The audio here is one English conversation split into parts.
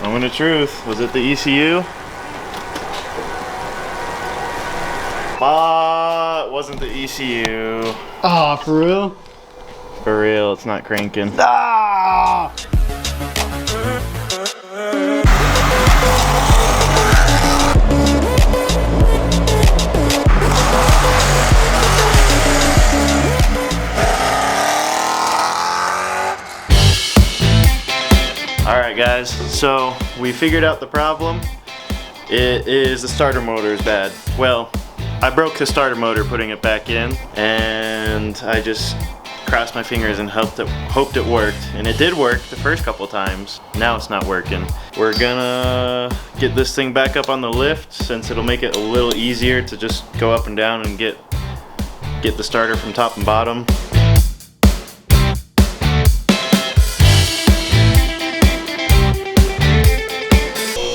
Moment of truth. Was it the ECU? It wasn't the ECU. Oh, for real? For real, it's not cranking. Ah! Alright guys, so we figured out the problem. It is the starter motor is bad. Well, I broke the starter motor putting it back in, and I just crossed my fingers and hoped it worked. And it did work the first couple times. Now it's not working. We're gonna get this thing back up on the lift, since it'll make it a little easier to just go up and down and get the starter from top and bottom.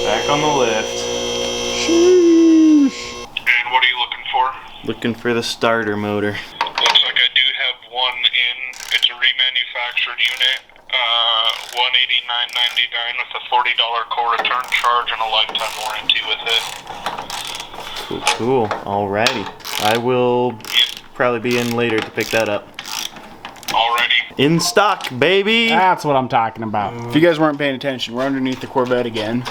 Back on the lift. And what are you looking for? Looking for the starter motor. Looks like I do have one in. It's a remanufactured unit. $189.99 with a $40 core return charge and a lifetime warranty with it. Cool. Alrighty. I will probably be in later to pick that up. Already. In stock, baby! That's what I'm talking about. If you guys weren't paying attention, we're underneath the Corvette again.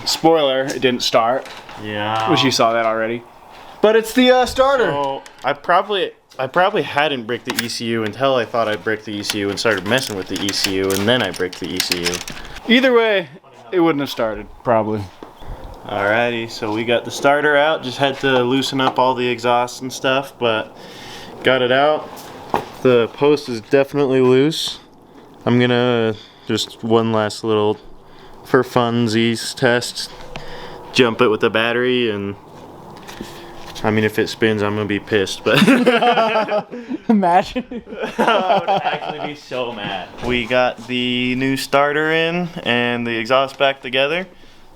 Spoiler, it didn't start. Yeah. Wish you saw that already. But it's the starter. So, I probably hadn't bricked the ECU until I thought I'd brick the ECU and started messing with the ECU, and then I bricked the ECU. Either way, it wouldn't have started, probably. Alrighty, so we got the starter out. Just had to loosen up all the exhaust and stuff, but got it out. The post is definitely loose. I'm gonna just one last little, for funsies, test. Jump it with the battery, and I mean, if it spins, I'm gonna be pissed, but Imagine. I would actually be so mad. We got the new starter in and the exhaust back together,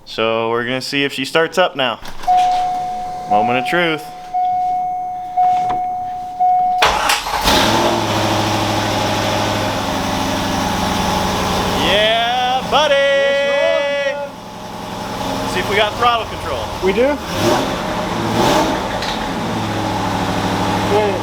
so we're gonna see if she starts up now. Moment of truth. Yeah, buddy! Let's see if we got throttle control. We do? Wait.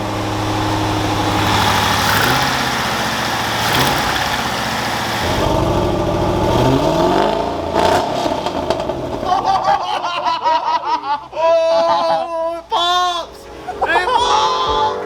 Oh, it pops! It pops!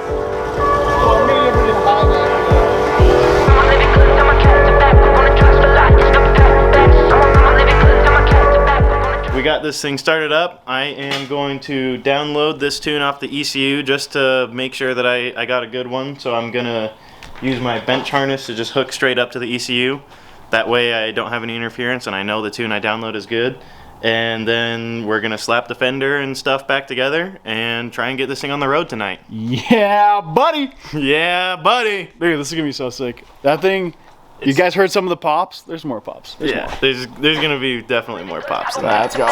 We got this thing started up. I am going to download this tune off the ECU just to make sure that I got a good one. So I'm gonna use my bench harness to just hook straight up to the ECU. That way I don't have any interference and I know the tune I download is good. And then we're gonna slap the fender and stuff back together and try and get this thing on the road tonight. Yeah, buddy. Yeah, buddy. Dude, this is gonna be so sick. That thing, you guys heard some of the pops? There's more pops. There's more. There's gonna be definitely more pops than that. Let's go.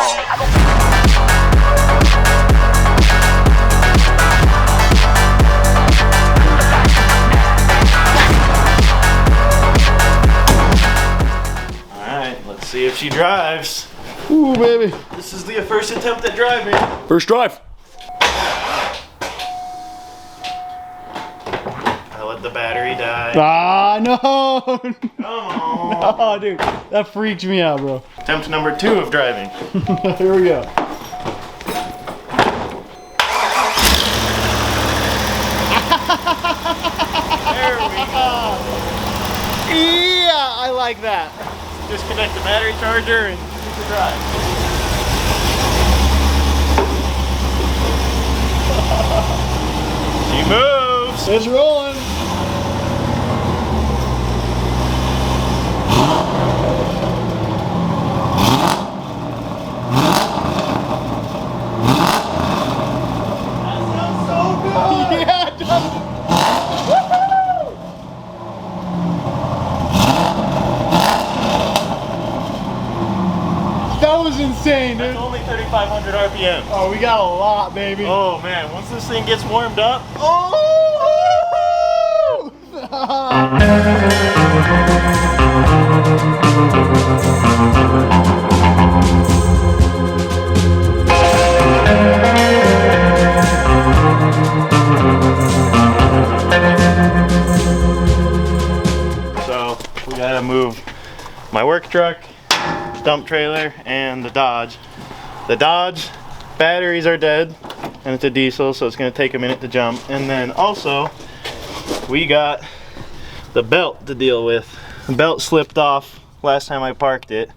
Alright, let's see if she drives. Ooh, baby. This is the first attempt at driving. First drive. I let the battery die. Ah, no. Come on. Oh, dude, that freaked me out, bro. Attempt number 2 of driving. Here we go. There we go. Yeah, I like that. Disconnect the battery charger and keep the drive. She moves. It's rolling. That sounds so good. Yeah, it does. That was insane, dude. That's only 3,500 RPM. Oh, we got a lot, baby. Oh man, once this thing gets warmed up. Oh! truck, dump trailer, and the Dodge. The Dodge batteries are dead, and it's a diesel, so it's gonna take a minute to jump. And then also, we got the belt to deal with. The belt slipped off last time I parked it,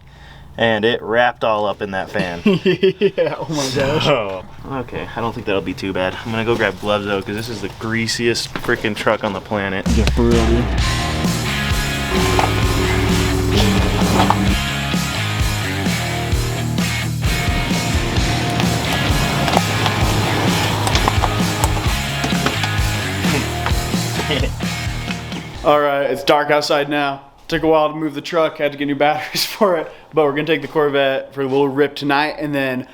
and it wrapped all up in that fan. Yeah, oh my gosh. Oh, okay, I don't think that'll be too bad. I'm gonna go grab gloves though, because this is the greasiest freaking truck on the planet. Yeah, for real, dude. All right, it's dark outside now. Took a while to move the truck, had to get new batteries for it, but we're gonna take the Corvette for a little rip tonight, and then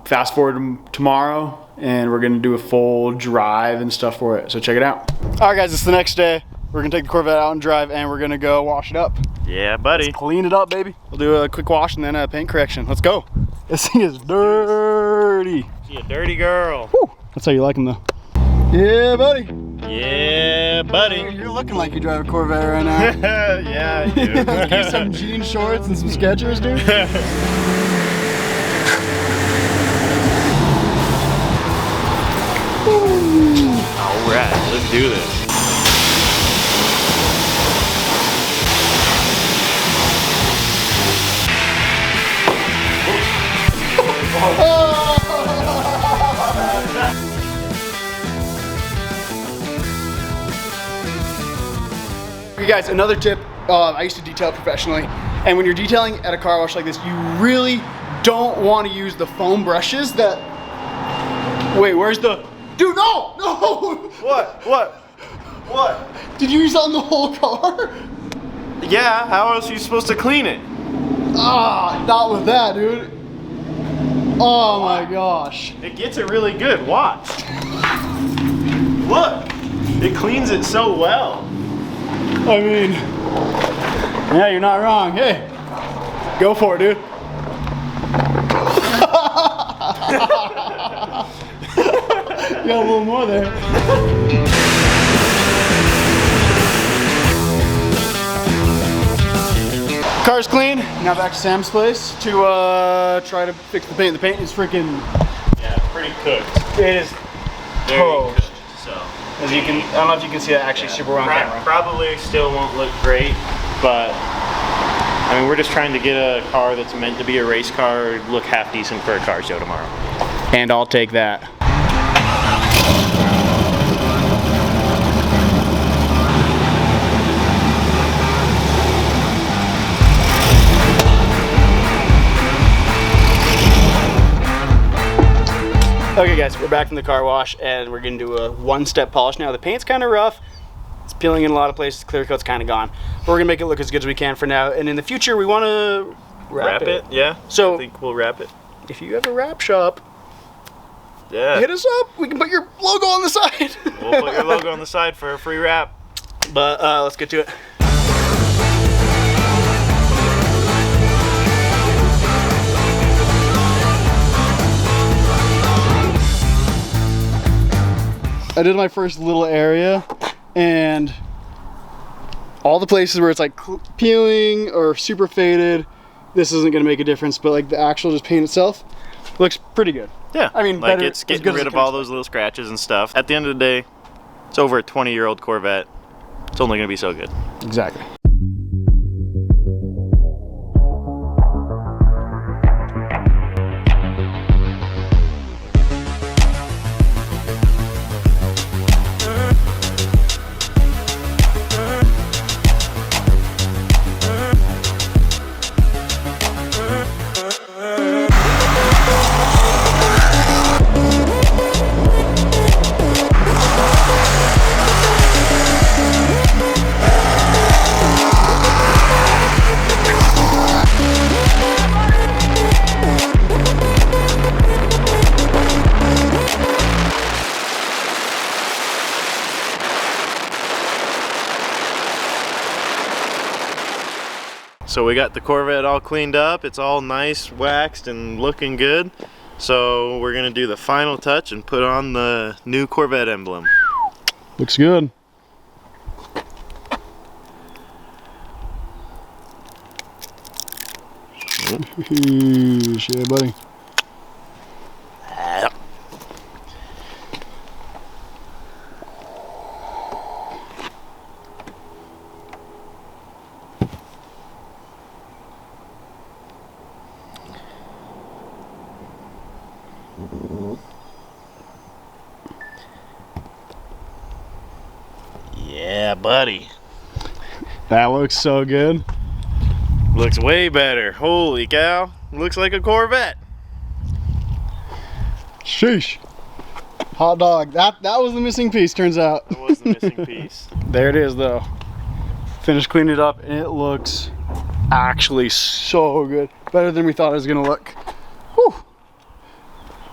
fast forward to tomorrow, and we're gonna do a full drive and stuff for it, so check it out. All right guys, it's the next day. We're gonna take the Corvette out and drive, and we're gonna go wash it up. Yeah, buddy. Let's clean it up, baby. We'll do a quick wash and then a paint correction. Let's go. This thing is dirty. She a dirty girl. Whew. That's how you like them though. Yeah, buddy. Yeah, buddy. You're looking like you drive a Corvette right now. Yeah, I do. Get some jean shorts and some Skechers, dude. Alright, let's do this. Okay guys, another tip, I used to detail professionally, and when you're detailing at a car wash like this, you really don't want to use the foam brushes that, wait, where's the, dude, no, no! What? Did you use that on the whole car? Yeah, how else are you supposed to clean it? Ah, not with that, dude. Oh my gosh. It gets it really good, watch. Look, it cleans it so well. I mean, yeah, you're not wrong. Hey, go for it, dude. You got a little more there. Car's clean. Now back to Sam's place to try to fix the paint. The paint is freaking. Yeah, pretty cooked. It is Very toast. cooked. So, As you can, I don't know if you can see that actually super well on camera. probably still won't look great, but I mean, we're just trying to get a car that's meant to be a race car look half decent for a car show tomorrow. And I'll take that. Okay guys, we're back from the car wash and we're gonna do a one-step polish now. The paint's kind of rough. It's peeling in a lot of places. Clear coat's kind of gone. But we're gonna make it look as good as we can for now. And in the future, we want to wrap it. Yeah. So I think we'll wrap it. if you have a wrap shop, Yeah. hit us up. We can put your logo on the side. We'll put your logo on the side for a free wrap. But let's get to it. I did my first little area, and all the places where it's like peeling or super faded, this isn't gonna make a difference, but like the actual just paint itself looks pretty good. Yeah. I mean, like better, it's as getting good as rid it of can all expect. those little scratches and stuff. At the end of the day, it's over a 20-year-old Corvette. It's only gonna be so good. Exactly. So we got the Corvette all cleaned up. It's all nice, waxed, and looking good. So we're gonna do the final touch and put on the new Corvette emblem. Looks good. Shit, buddy. Yeah, buddy. That looks so good. Looks way better. Holy cow. Looks like a Corvette. Sheesh. Hot dog. That was the missing piece, turns out. That was the missing piece. There it is, though. Finished cleaning it up, and it looks actually so good. Better than we thought it was gonna look. Whew.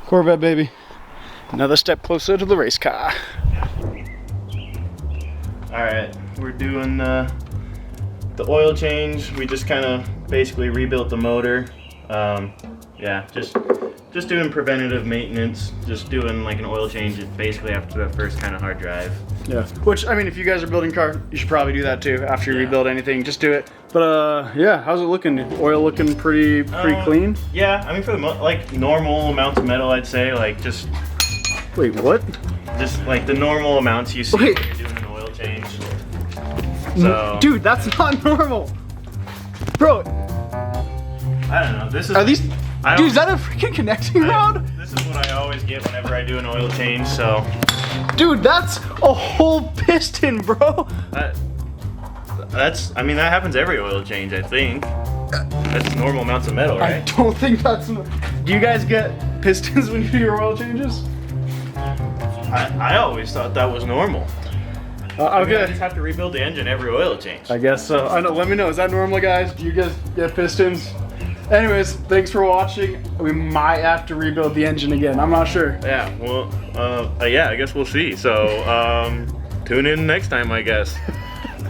Corvette, baby. Another step closer to the race car. Alright, we're doing the oil change. We just kind of basically rebuilt the motor. Yeah, just doing preventative maintenance. Just doing like an oil change basically after the first kind of hard drive. Yeah. Which, I mean, if you guys are building a car, you should probably do that too. After you rebuild anything, just do it. But yeah, how's it looking? Oil looking pretty clean? Yeah, I mean for the like normal amounts of metal, I'd say like just. Wait, what? Just like the normal amounts you see when you're doing an oil change. So. Dude, that's not normal. Bro. I don't know. This is. Are these? Dude, is that a freaking connecting rod? This is what I always get whenever I do an oil change. So. Dude, that's a whole piston, bro. That's. I mean, that happens every oil change. I think. That's normal amounts of metal, right? I don't think that's. Do you guys get pistons when you do your oil changes? I always thought that was normal. Okay. I mean, I just have to rebuild the engine every oil change. I guess so. I know. Let me know. Is that normal, guys? Do you guys get pistons? Anyways, thanks for watching. We might have to rebuild the engine again. I'm not sure. Yeah. Well. Yeah. I guess we'll see. So tune in next time, I guess.